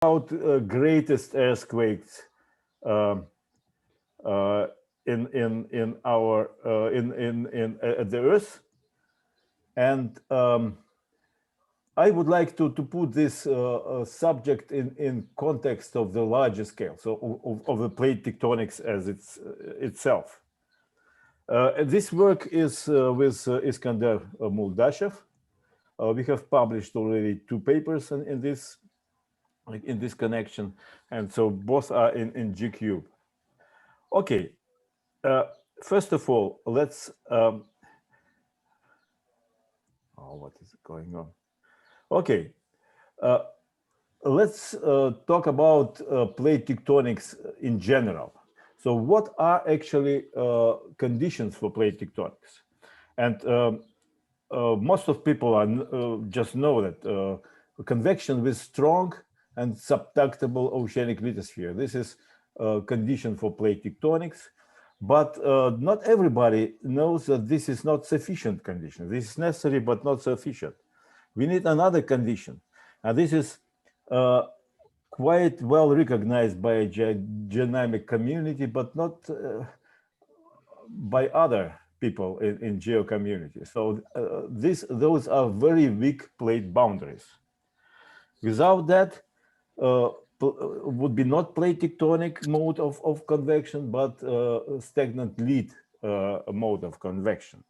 about greatest earthquakes in our at the Earth, and I would like to put this subject in context of the larger scale, so of the plate tectonics as itself. This work is with Iskander Moldashev. We have published already 2 papers in this connection, and so both are in GCube. Okay, first of all, let's what is going on? Okay, let's talk about plate tectonics in general. So what are actually conditions for plate tectonics? And most of people are, just know that convection with strong and subductible oceanic lithosphere. This is a condition for plate tectonics, but not everybody knows that this is not sufficient condition. This is necessary, but not sufficient. We need another condition, and this is quite well recognized by a geodynamic community, but not by other people in geo community. So those are very weak plate boundaries. Without that, would be not plate tectonic mode of convection, but stagnant lead mode of convection.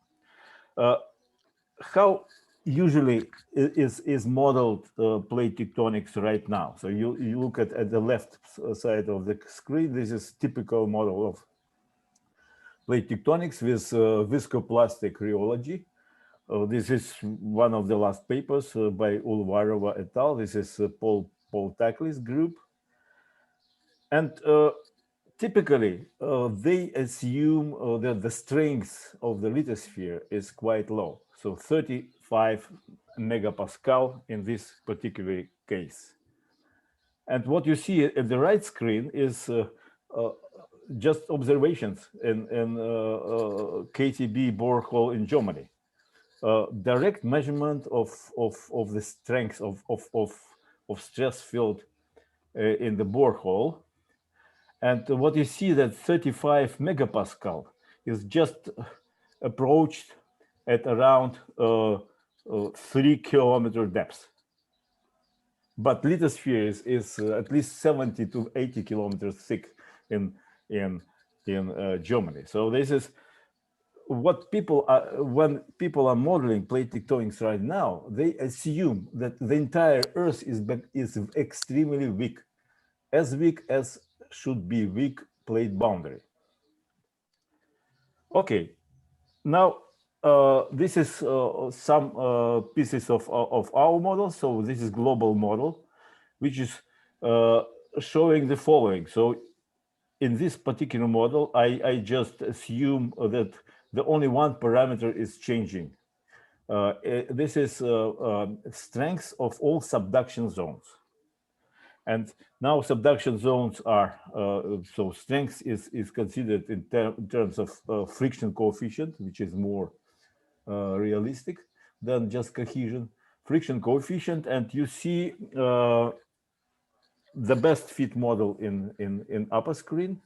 How usually is modeled plate tectonics right now? So you look at the left side of the screen. This is typical model of plate tectonics with viscoplastic rheology. This is one of the last papers by Ulvarova et al. This is Paul Taklis group. And typically, they assume that the strength of the lithosphere is quite low. So 35 megapascal in this particular case. And what you see at the right screen is just observations in KTB borehole in Germany. Direct measurement of the strength of stress field in the borehole. And what you see that 35 megapascal is just approached at around 3 kilometer depth. But lithosphere is at least 70 to 80 kilometers thick in Germany. So this is what people are, when people are modeling plate tectonics right now, they assume that the entire Earth is extremely weak as should be weak plate boundary. Okay, now this is some pieces of our model. So this is global model, which is showing the following. So in this particular model, I just assume that the only one parameter is changing. This is strength of all subduction zones. And now subduction zones are, so strength is considered in terms of friction coefficient, which is more realistic than just cohesion. Friction coefficient, and you see the best fit model in upper screen,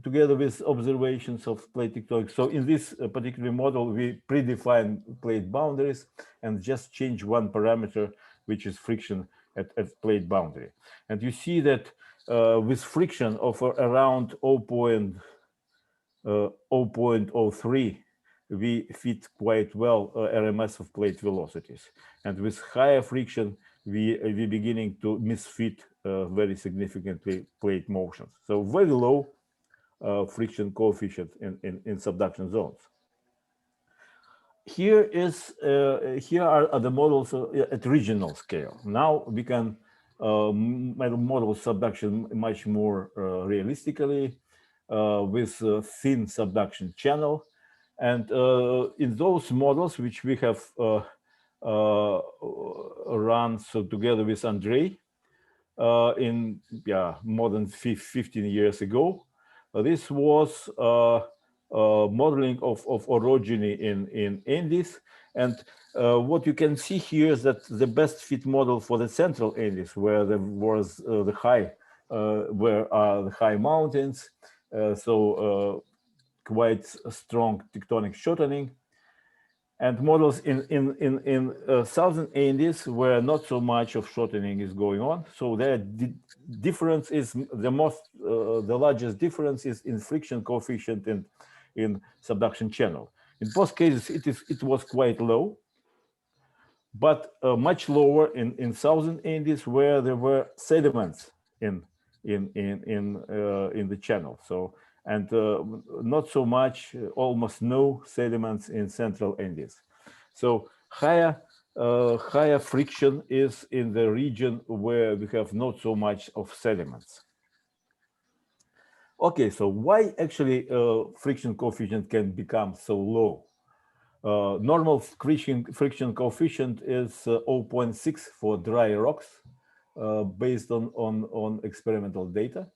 together with observations of plate tectonics. So in this particular model, we predefine plate boundaries and just change one parameter, which is friction at plate boundary. And you see that with friction of around 0.03, we fit quite well RMS of plate velocities. And with higher friction, we beginning to misfit very significantly plate motions. So very low friction coefficient in subduction zones. Here are the models at regional scale. Now we can model subduction much more realistically with thin subduction channel. And in those models, which we have run so together with Andrei in more than 15 years ago, this was modeling of orogeny in Andes And what you can see here is that the best fit model for the central Andes, where there was the high mountains, quite a strong tectonic shortening, and models in southern Andes where not so much of shortening is going on. So the difference is the largest difference is in friction coefficient and in subduction channel. In both cases, it was quite low, but much lower in southern Andes where there were sediments in the channel. So and not so much, almost no sediments in central Andes. So higher friction is in the region where we have not so much of sediments. Okay, so why actually friction coefficient can become so low? Normal friction coefficient is 0.6 for dry rocks based on experimental data.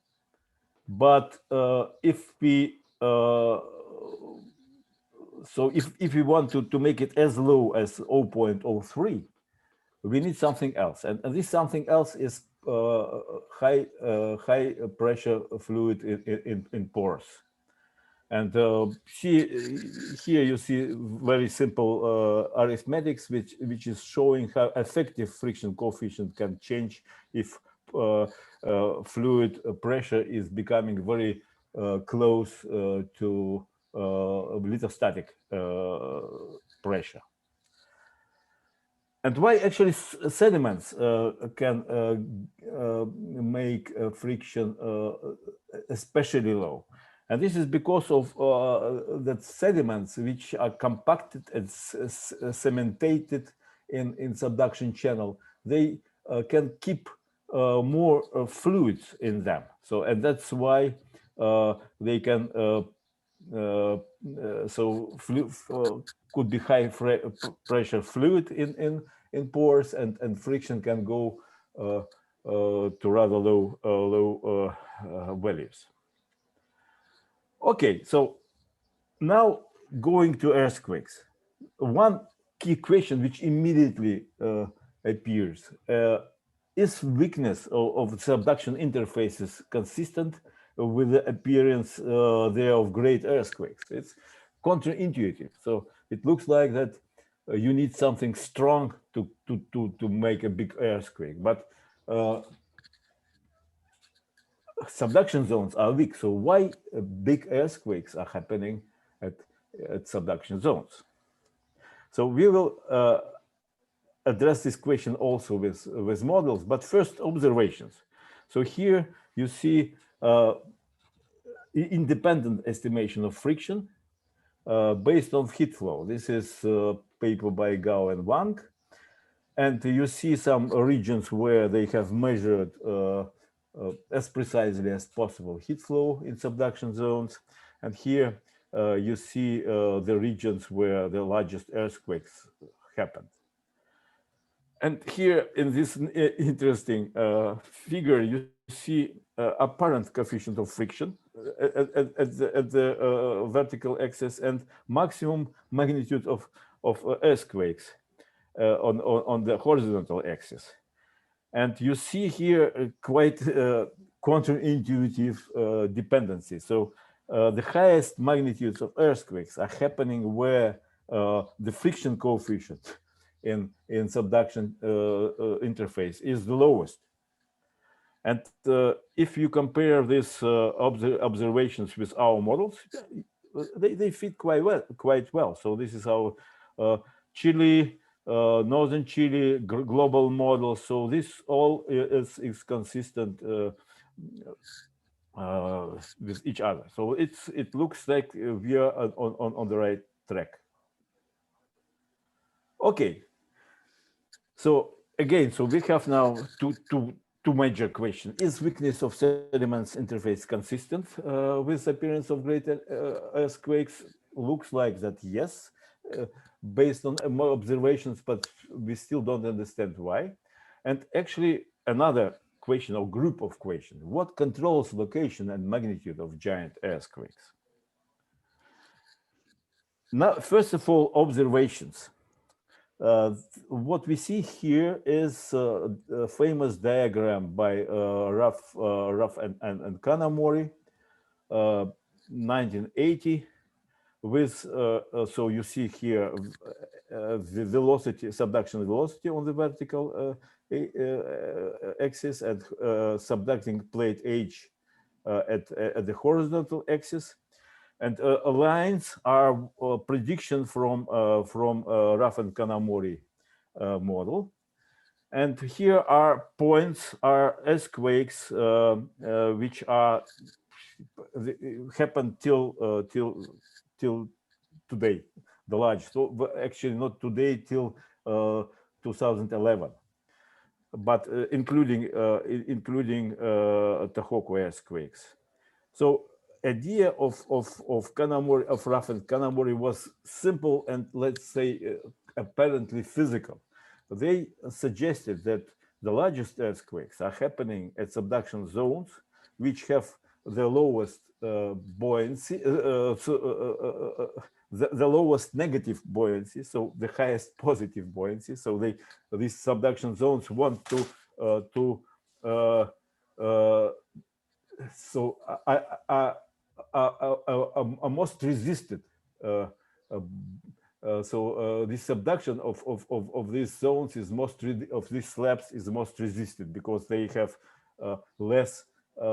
But if we if we want to make it as low as 0.03, we need something else, and this something else is high pressure fluid in pores. And here you see very simple arithmetics, which is showing how effective friction coefficient can change if fluid pressure is becoming very close to lithostatic pressure. And why actually sediments can make friction especially low? And this is because of that sediments which are compacted and cemented in subduction channel, they can keep more fluids in them. So, and that's why they can could be high pressure fluid in pores, and friction can go to rather low values. Okay, so now going to earthquakes, one key question which immediately appears is weakness of subduction interfaces consistent with the appearance there of great earthquakes? It's counterintuitive. So it looks like that you need something strong to make a big earthquake, but subduction zones are weak. So why big earthquakes are happening at subduction zones? So we will address this question also with models, but first observations. So here you see independent estimation of friction based on heat flow. This is a paper by Gao and Wang. And you see some regions where they have measured as precisely as possible heat flow in subduction zones. And here you see the regions where the largest earthquakes happened. And here in this interesting figure, you see apparent coefficient of friction at the vertical axis and maximum magnitude of earthquakes on the horizontal axis. And you see here quite counterintuitive dependency. So the highest magnitudes of earthquakes are happening where the friction coefficient in subduction interface is the lowest. And if you compare these observations with our models, they fit quite well. So this is our Chile, Northern Chile global model. So this all is consistent with each other. So it looks like we are on the right track. Okay. So again, so we have now two major questions. Is weakness of sediments interface consistent with appearance of great earthquakes? Looks like that, yes, based on more observations, but we still don't understand why. And actually another question or group of questions: what controls location and magnitude of giant earthquakes? Now, first of all, observations. What we see here is a famous diagram by Ruff and Kanamori, 1980, with so you see here the velocity, subduction velocity on the vertical axis, and subducting plate H at the horizontal axis. And lines are prediction from Ruff and Kanamori model. And here are points, are earthquakes which are happen till today, the large. So actually not today, till 2011, but including Tohoku earthquakes. So idea of Kanamori, of Ruff and Kanamori, was simple and, let's say, apparently physical. They suggested that the largest earthquakes are happening at subduction zones, which have the lowest buoyancy, the lowest negative buoyancy, so the highest positive buoyancy. So these subduction zones want to so are most resisted. So this subduction of these zones is of these slabs is most resisted because they have less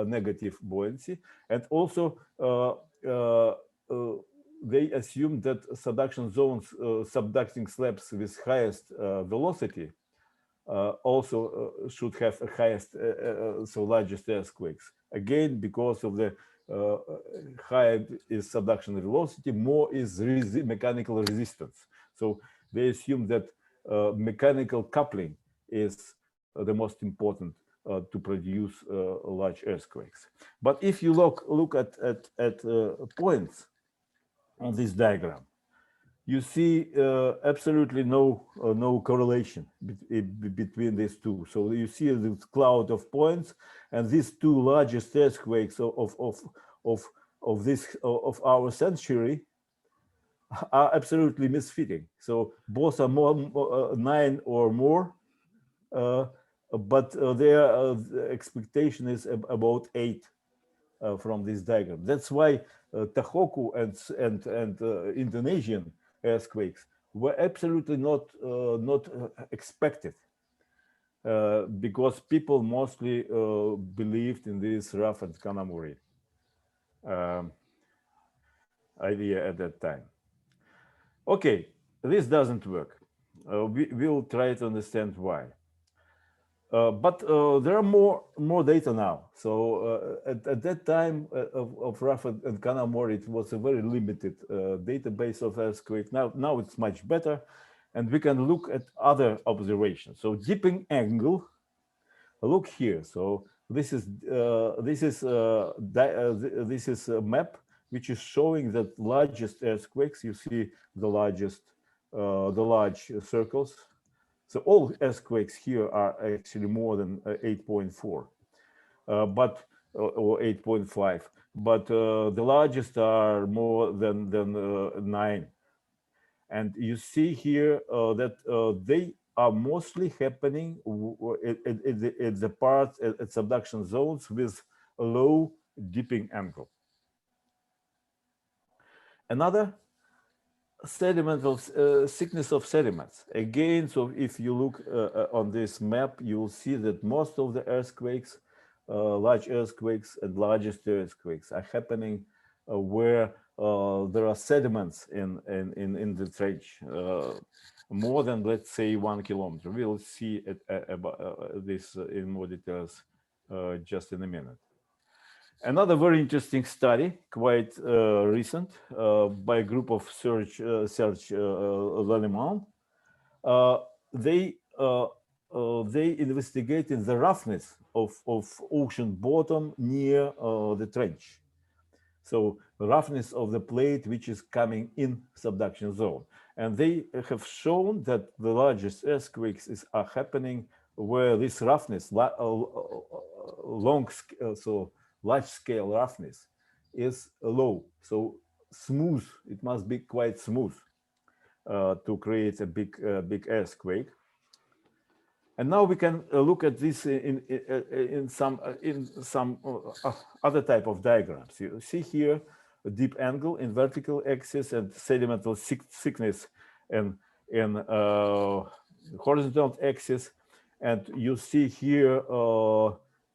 negative buoyancy, and also they assume that subduction zones subducting slabs with highest velocity also should have a highest, so largest earthquakes. Again, because of the higher is subduction velocity, more is mechanical resistance. So they assume that mechanical coupling is the most important to produce large earthquakes. But if you look at points on this diagram, you see absolutely no correlation between these two. So you see this cloud of points, and these two largest earthquakes of our century are absolutely misfitting. So both are 9 or more, but their expectation is about 8 from this diagram. That's why Tohoku and Indonesian earthquakes were absolutely not expected, because people mostly believed in this Ruff and Kanamori idea at that time. Okay, this doesn't work. We will try to understand why. But there are more data now. So at that time of Ruff and Kanamori, it was a very limited database of earthquake. Now it's much better, and we can look at other observations. So dipping angle. Look here. So this is a map which is showing that largest earthquakes. You see the large circles. So all earthquakes here are actually more than 8.4, but or 8.5. But the largest are more than 9. And you see here that they are mostly happening at the parts at subduction zones with a low dipping angle. Another sedimental thickness of sediments. Again, so if you look on this map, you will see that most of the earthquakes, large earthquakes and largest earthquakes, are happening where there are sediments in the trench, more than, let's say, 1 kilometer. We'll see about this in more details just in a minute. Another very interesting study, quite recent, by a group of Serge Lallemand. They investigated the roughness of ocean bottom near the trench. So the roughness of the plate which is coming in subduction zone. And they have shown that the largest earthquakes are happening where this roughness, large scale roughness, is low. So smooth, it must be quite smooth. to create a big earthquake. And now we can look at this in some other type of diagrams. You see here a deep angle in vertical axis and sedimental thickness in horizontal axis, and you see here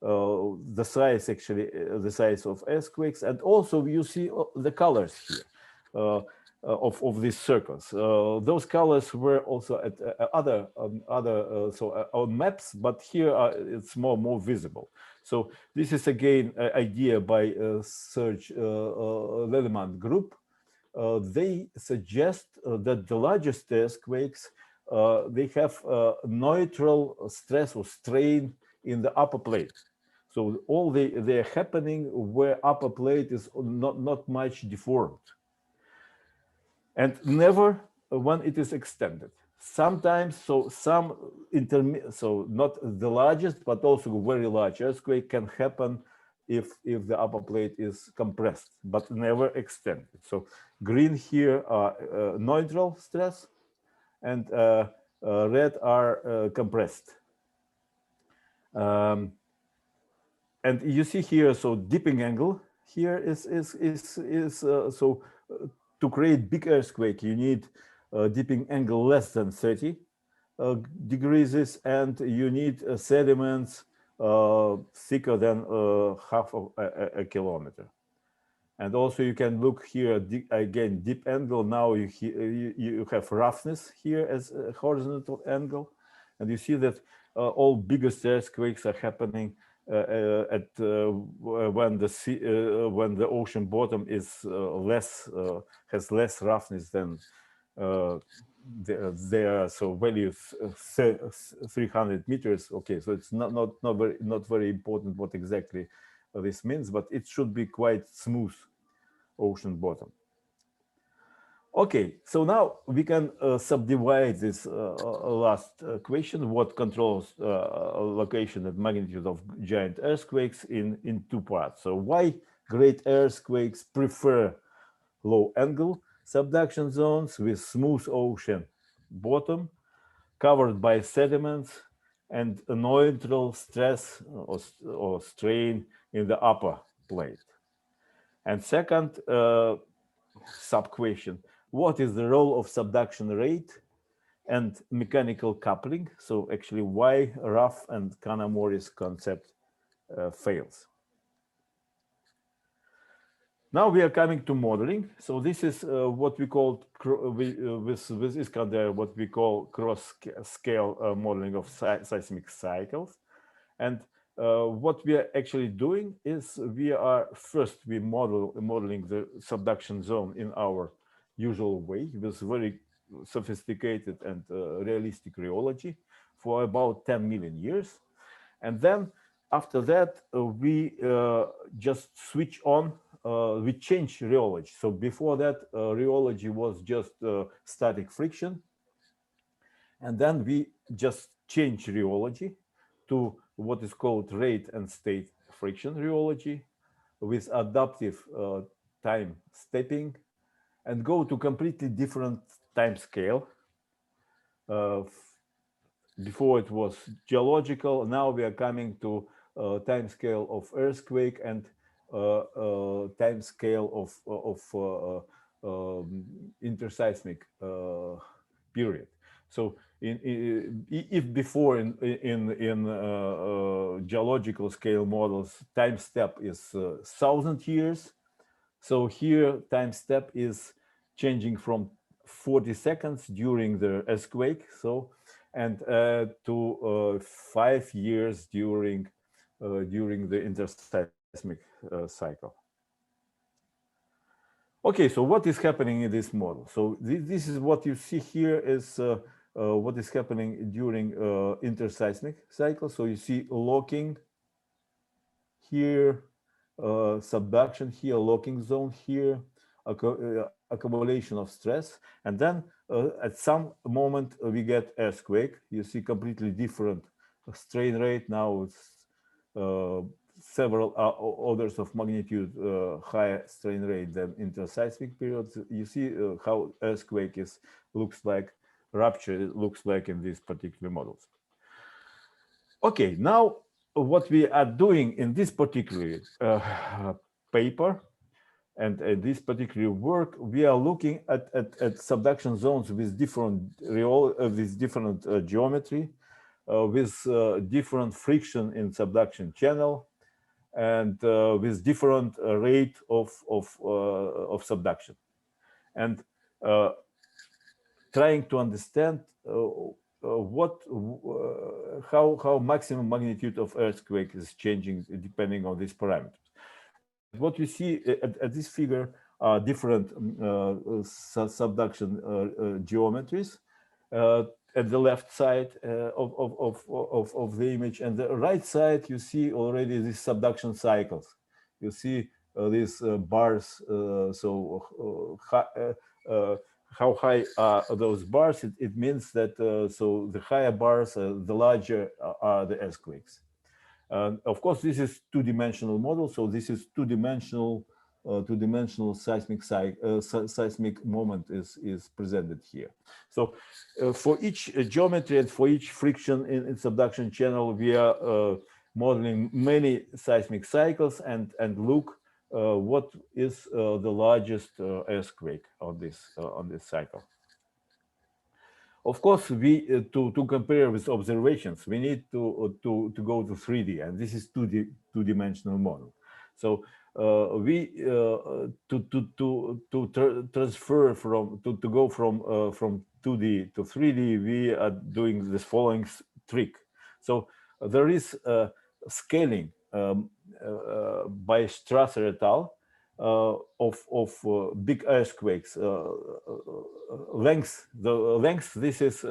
the size, actually the size of earthquakes, and also you see the colors here of these circles. Those colors were also at other on maps, but here it's more visible. So this is again an idea by Serge Leleman group. They suggest that the largest earthquakes they have neutral stress or strain in the upper plate. So all they're happening where upper plate is not much deformed, and never when it is extended. Sometimes, so not the largest, but also very large earthquake can happen if the upper plate is compressed, but never extended. So green here are neutral stress, and red are compressed. And you see here, so dipping angle here is to create big earthquake, you need a dipping angle less than 30 degrees, and you need sediments thicker than half of a kilometer. And also you can look here again, deep angle. Now you have roughness here as a horizontal angle, and you see that all biggest earthquakes are happening at when the ocean bottom is has less roughness than there. So values 300 meters. Okay, so it's not very important what exactly this means, but it should be quite smooth ocean bottom. Okay, so now we can subdivide this last question, what controls location and magnitude of giant earthquakes, in two parts. So why great earthquakes prefer low angle subduction zones with smooth ocean bottom covered by sediments and a neutral stress or strain in the upper plate. And second sub-question, what is the role of subduction rate and mechanical coupling? So actually why Rough and Kana-Morris concept fails. Now we are coming to modeling. So this is what we call, with Iskander, what we call cross-scale modeling of seismic cycles. And what we are actually doing is we are modeling the subduction zone in our usual way with very sophisticated and realistic rheology for about 10 million years. And then after that, we just switch on, we change rheology. So before that, rheology was just static friction. And then we just change rheology to what is called rate and state friction rheology with adaptive time stepping, and go to completely different time scale. Before it was geological, now we are coming to time scale of earthquake and time scale of interseismic period. So if before in geological scale models, time step is 1,000 years, so here time step is changing from 40 seconds during the earthquake, so and to 5 years during the interseismic cycle. Okay, so what is happening in this model? So this is what you see here is what is happening during interseismic cycle. So you see locking here, subduction here, locking zone here, accumulation of stress, and then at some moment we get earthquake. You see completely different strain rate. Now it's several orders of magnitude higher strain rate than interseismic periods. You see how earthquake looks like, rupture looks like in these particular models. Okay, now what we are doing in this particular paper and this particular work, we are looking at subduction zones with different geometry, with different friction in subduction channel, and with different rate of subduction, and trying to understand how maximum magnitude of earthquake is changing depending on these parameters. And what you see at this figure are different subduction geometries at the left side of the image, and the right side you see already these subduction cycles. You see these bars. How high are those bars? It means that so the higher bars, the larger are the earthquakes. Of course, this is two-dimensional model, so this is two-dimensional seismic moment is presented here. So for each geometry and for each friction in subduction channel, we are modeling many seismic cycles and look what is the largest earthquake on this cycle. Of course, we to compare with observations, we need to go to 3D, and this is two-dimensional model. So we transfer to go from 2D to 3D, we are doing this following trick. So there is scaling by Strasser et al. Of big earthquakes. Length. The length. This is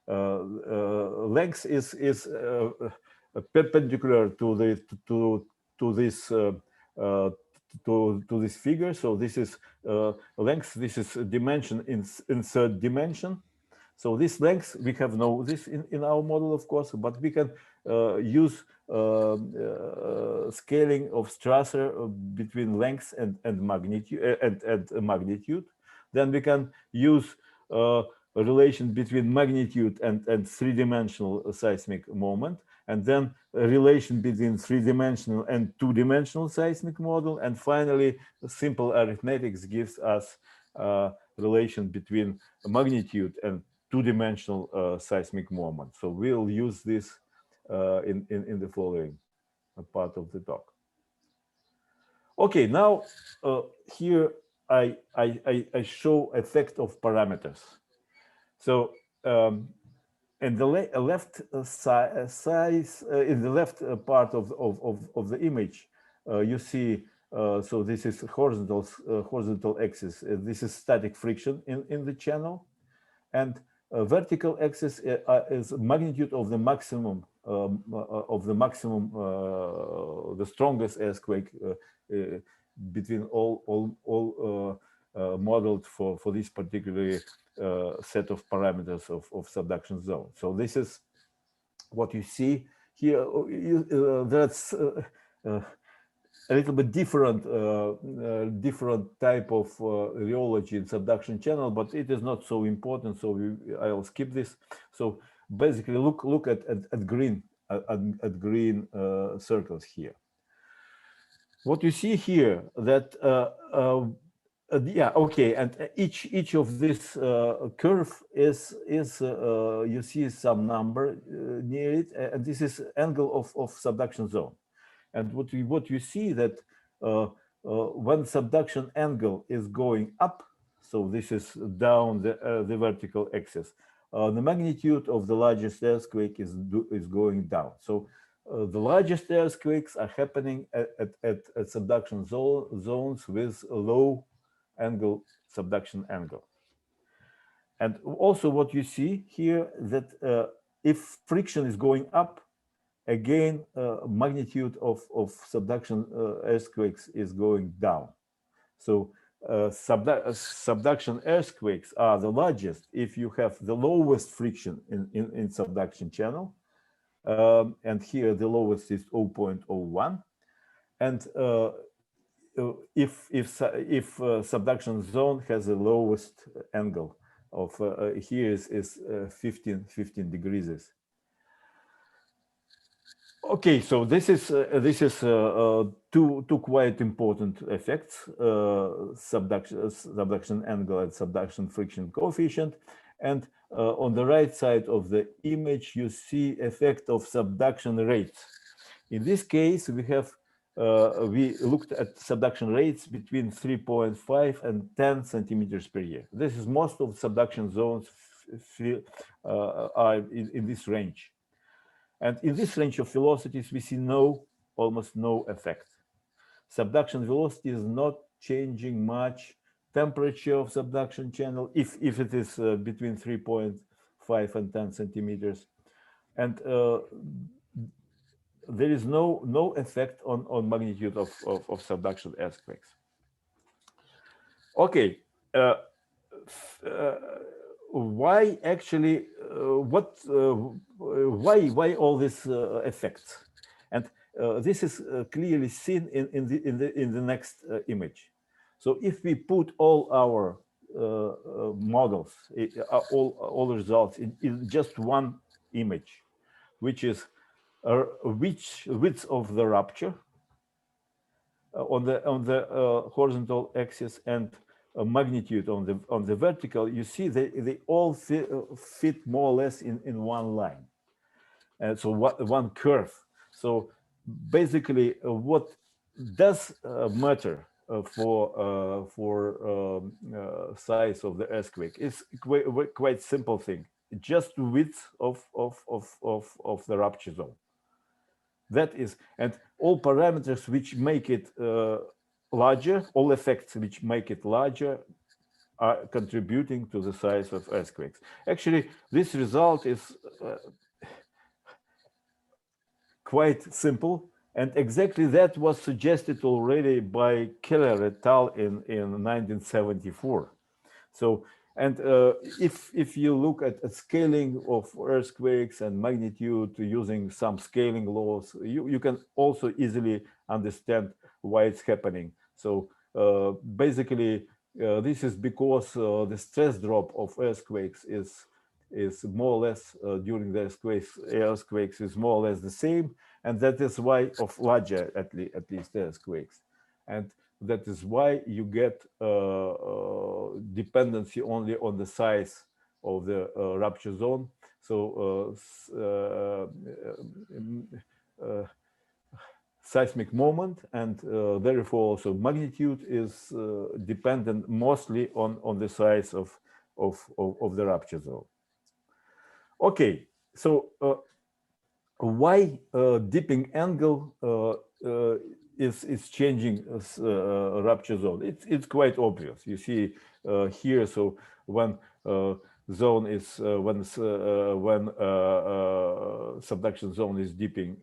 length is perpendicular to this figure. So this is length. This is dimension in third dimension. So this length, we have no this in our model, of course, but we can use scaling of Strasser between length and magnitude. Then we can use a relation between magnitude and three-dimensional seismic moment, and then a relation between three-dimensional and two-dimensional seismic model, and finally, simple arithmetics gives us a relation between magnitude and two-dimensional seismic moment. So we'll use this in the following part of the talk. Okay, now here I show effect of parameters. So in the left in the left part of the image, you see. So this is horizontal axis. This is static friction in the channel, and vertical axis is magnitude of the maximum the strongest earthquake between all modeled for this particular set of parameters of subduction zone. So this is what you see here. That's a little bit different type of rheology in subduction channel, but it is not so important, so I'll skip this. So basically look at green circles here. What you see here that yeah, okay, and each of this curve is you see some number near it, and this is angle of subduction zone. And what you see that when subduction angle is going up, so this is down the vertical axis, the magnitude of the largest earthquake is going down. So the largest earthquakes are happening at subduction zones with a low angle subduction angle. And also what you see here that if friction is going up, again, magnitude of subduction earthquakes is going down. So subduction earthquakes are the largest if you have the lowest friction in subduction channel. And here the lowest is 0.01. And if subduction zone has the lowest angle of here is 15 degrees. Okay, so this is two quite important effects: subduction angle and subduction friction coefficient. And on the right side of the image, you see effect of subduction rates. In this case, we looked at subduction rates between 3.5 and 10 centimeters per year. This is most of subduction zones are in this range. And in this range of velocities, we see almost no effect. Subduction velocity is not changing much. Temperature of subduction channel, if it is between 3.5 and 10 centimeters. And there is no effect on magnitude of subduction earthquakes. Okay, why actually why all these effects? And this is clearly seen in the next image. So if we put all our models, all results in just one image, which is width of the rupture on the horizontal axis and magnitude on the vertical, you see they all fit more or less in one line, and so one curve. So basically, what does matter for size of the earthquake is quite simple thing: just width of the rupture zone. That is, and all parameters which make it larger, all effects which make it larger are contributing to the size of earthquakes. Actually, this result is quite simple, and exactly that was suggested already by Keller et al. in 1974. So, and if you look at scaling of earthquakes and magnitude using some scaling laws, you can also easily understand why it's happening. So basically, this is because the stress drop of earthquakes is more or less during the earthquakes is more or less the same, and that is why of larger at least earthquakes, and that is why you get dependency only on the size of the rupture zone. So seismic moment and therefore also magnitude is dependent mostly on the size of the rupture zone. Okay, so why dipping angle is changing rupture zone? It's quite obvious. You see here. So when zone is when subduction zone is dipping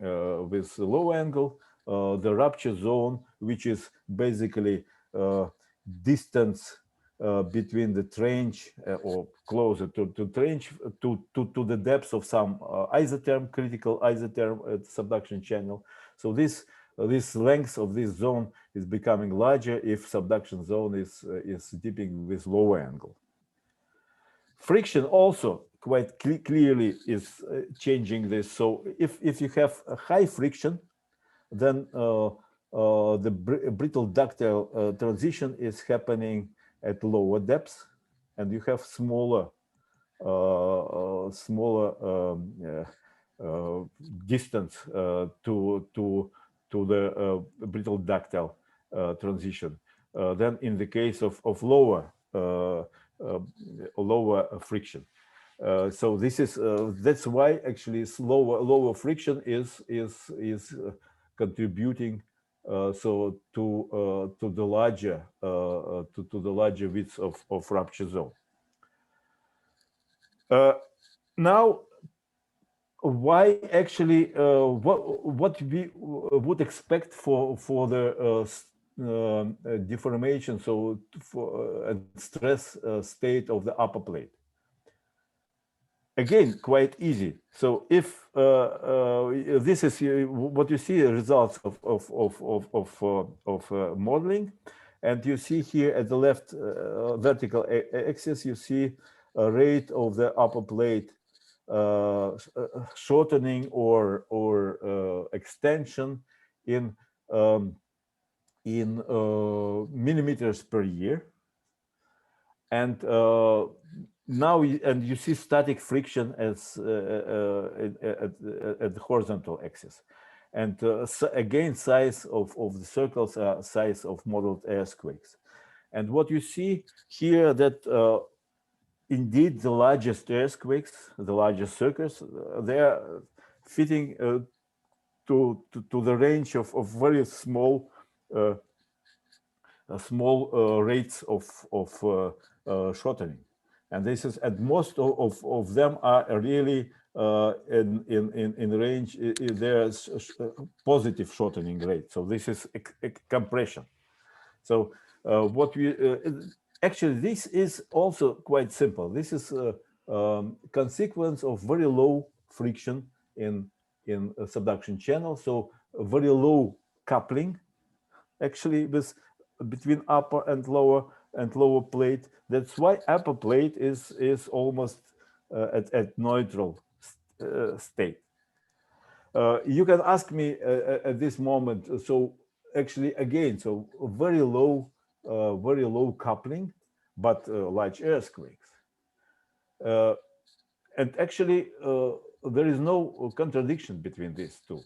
with low angle, the rupture zone, which is basically distance between the trench or closer to trench to the depth of some isotherm, critical isotherm at subduction channel. So this length of this zone is becoming larger if subduction zone is dipping with lower angle. Friction also quite clearly is changing this. So if you have a high friction, then the brittle ductile transition is happening at lower depths, and you have smaller distance to the brittle ductile transition than in the case of lower friction. So this is that's why actually lower friction is contributing so to the larger width of rupture zone. Now, why actually what we would expect for the deformation, so for and stress state of the upper plate. Again, quite easy. So if this is what you see, results of modeling, and you see here at the left vertical axis, you see a rate of the upper plate shortening or extension in millimeters per year, and now you see static friction as at the horizontal axis, and so again, size of the circles are size of modeled earthquakes, and what you see here that indeed the largest earthquakes, the largest circles, they are fitting to the range of very small rates of shortening, and this is, and most of them are really in range. There's positive shortening rate, so this is compression. So what we actually, this is also quite simple. This is a consequence of very low friction in a subduction channel, so a very low coupling actually with between upper and lower plate. That's why upper plate is almost at neutral state. You can ask me at this moment, so actually again, so very low coupling, but large earthquakes, and actually there is no contradiction between these two.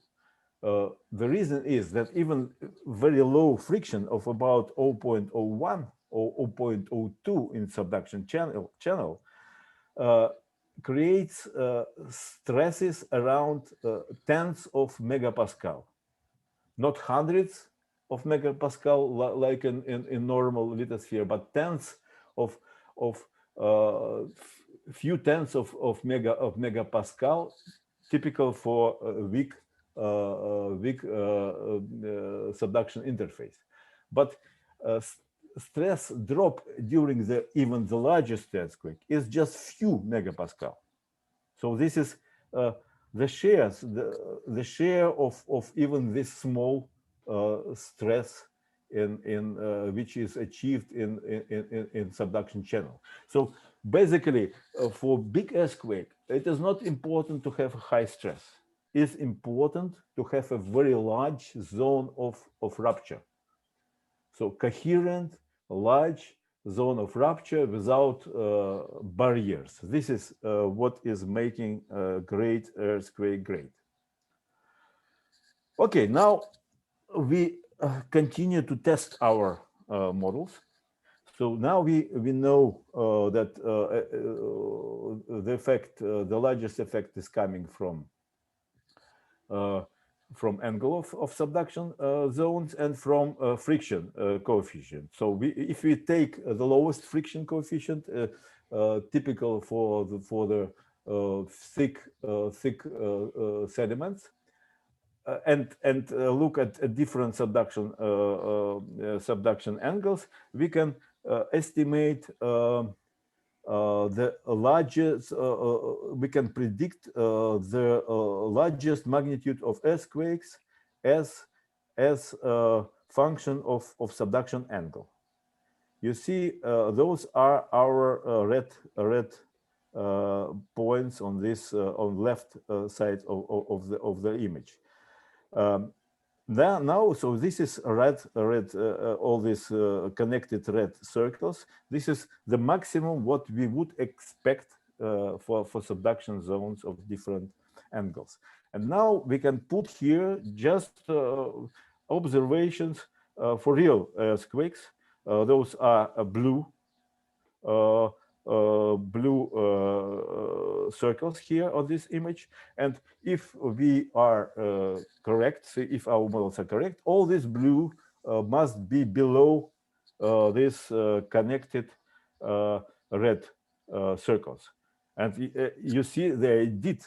The reason is that even very low friction of about 0.01 or 0.02 in subduction channel creates stresses around tenths of megapascal, not hundreds of megapascal like in normal lithosphere, but tenths of few tenths of megapascal, typical for weak subduction interface. But stress drop during even the largest earthquake is just few megapascal. So this is the shares, the share of even this small stress in which is achieved in subduction channel. So basically, for big earthquake, it is not important to have high stress. It's important to have a very large zone of rupture. So coherent, large zone of rupture without barriers. This is what is making a great earthquake great. Okay, now we continue to test our models. So now we know that the effect, the largest effect is coming from angle of subduction zones and from friction coefficient. So if we take the lowest friction coefficient, typical for the thick sediments, and look at different subduction angles, we can estimate the largest, we can predict the largest magnitude of earthquakes as a function of subduction angle. You see, those are our red points on this on left side of the image. Now, so this is red, all these connected red circles. This is the maximum what we would expect for subduction zones of different angles. And now we can put here just observations for real earthquakes. Those are blue circles here on this image, and if we are correct, so if our models are correct, all this blue must be below this connected red circles, and you see they did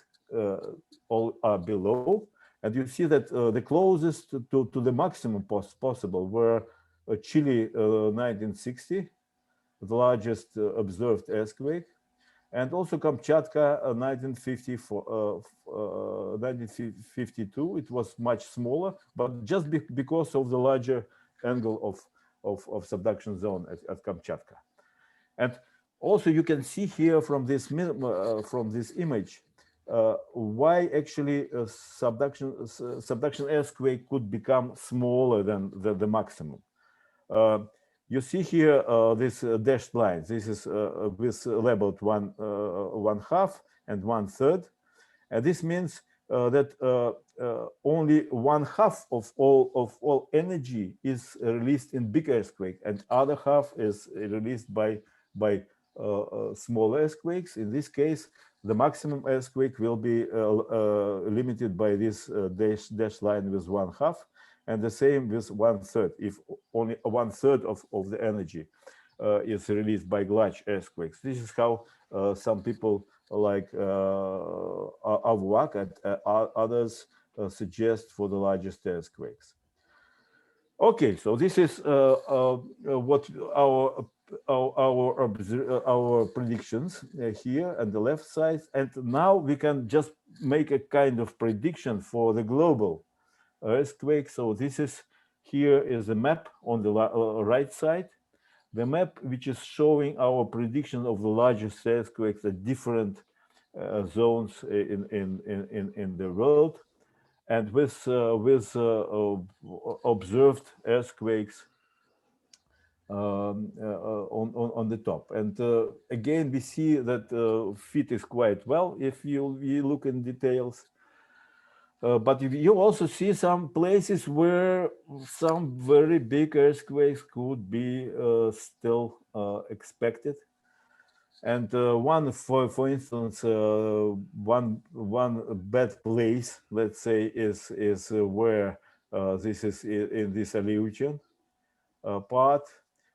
all are below, and you see that the closest to the maximum possible were Chile 1960, the largest observed earthquake, and also Kamchatka 1952. It was much smaller, but just because of the larger angle of subduction zone at Kamchatka. And also you can see here from this image why actually subduction earthquake could become smaller than the maximum. You see here this dashed lines. This is with labeled 1/2 and 1/3, and this means that only 1/2 of all energy is released in big earthquake, and other half is released by small earthquakes. In this case, the maximum earthquake will be limited by this dash line with 1/2. And the same with 1/3. If only 1/3 of the energy is released by large earthquakes. This is how some people like Avuak and others suggest for the largest earthquakes. Okay, so this is what our predictions here on the left side, and now we can just make a kind of prediction for the global earthquake. So this is here is a map on the right side, the map which is showing our prediction of the largest earthquakes at different zones in the world, and with observed earthquakes on the top. And again, we see that fit is quite well if you look in details. But you also see some places where some very big earthquakes could be still expected. And for instance, one bad place, let's say, is where this is in this Aleutian part.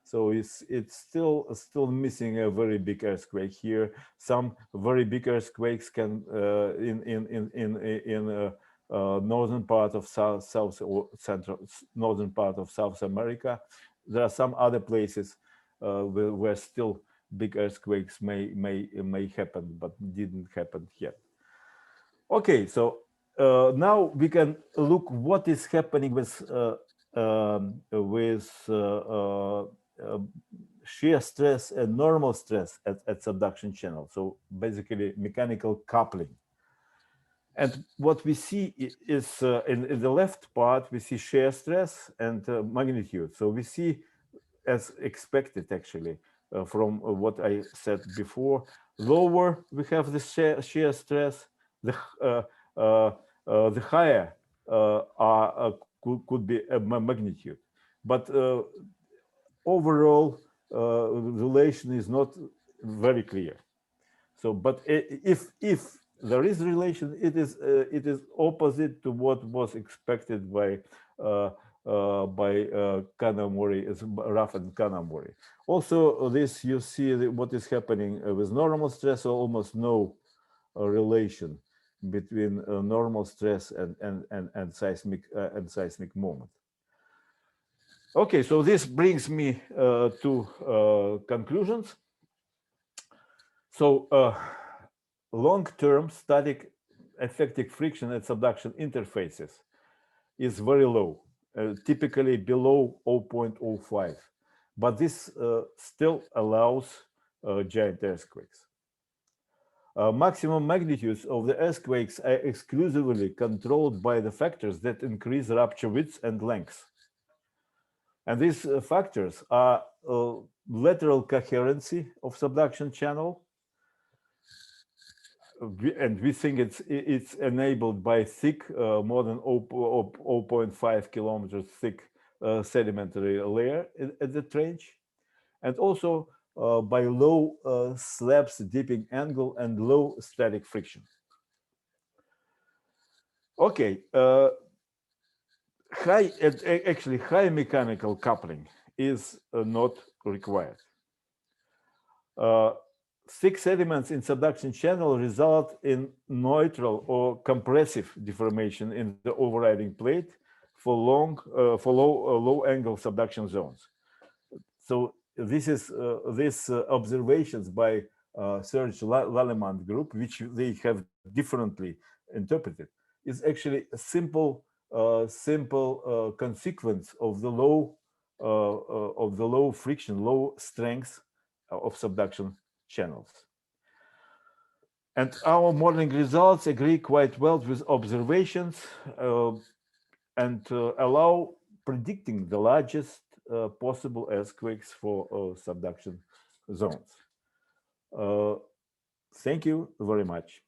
So it's still missing a very big earthquake here. Some very big earthquakes can in northern part of South or central northern part of South America. There are some other places where still big earthquakes may happen, but didn't happen yet. Okay, so now we can look what is happening with shear stress and normal stress at subduction channel. So basically mechanical coupling. And what we see is in the left part, we see shear stress and magnitude. So we see, as expected actually, from what I said before, lower we have the shear stress, the higher could be a magnitude. But overall, relation is not very clear. So, but if there is relation, it is opposite to what was expected by Kanamori, Ruff and Kanamori. Also, this you see what is happening with normal stress, so almost no relation between normal stress and seismic moment. Okay, so this brings me to conclusions. So long-term static effective friction at subduction interfaces is very low, typically below 0.05. But this still allows giant earthquakes. Maximum magnitudes of the earthquakes are exclusively controlled by the factors that increase rupture width and length. And these factors are lateral coherency of subduction channel, and we think it's enabled by thick, more than 0.5 kilometers thick sedimentary layer at the trench, and also by low slabs dipping angle and low static friction. Okay, high mechanical coupling is not required. Thick sediments in subduction channel result in neutral or compressive deformation in the overriding plate for low angle subduction zones. So this is these observations by Serge Lallemand group, which they have differently interpreted, is actually a simple consequence of the low friction, low strength of subduction channels. And our modeling results agree quite well with observations and allow predicting the largest possible earthquakes for subduction zones. Thank you very much.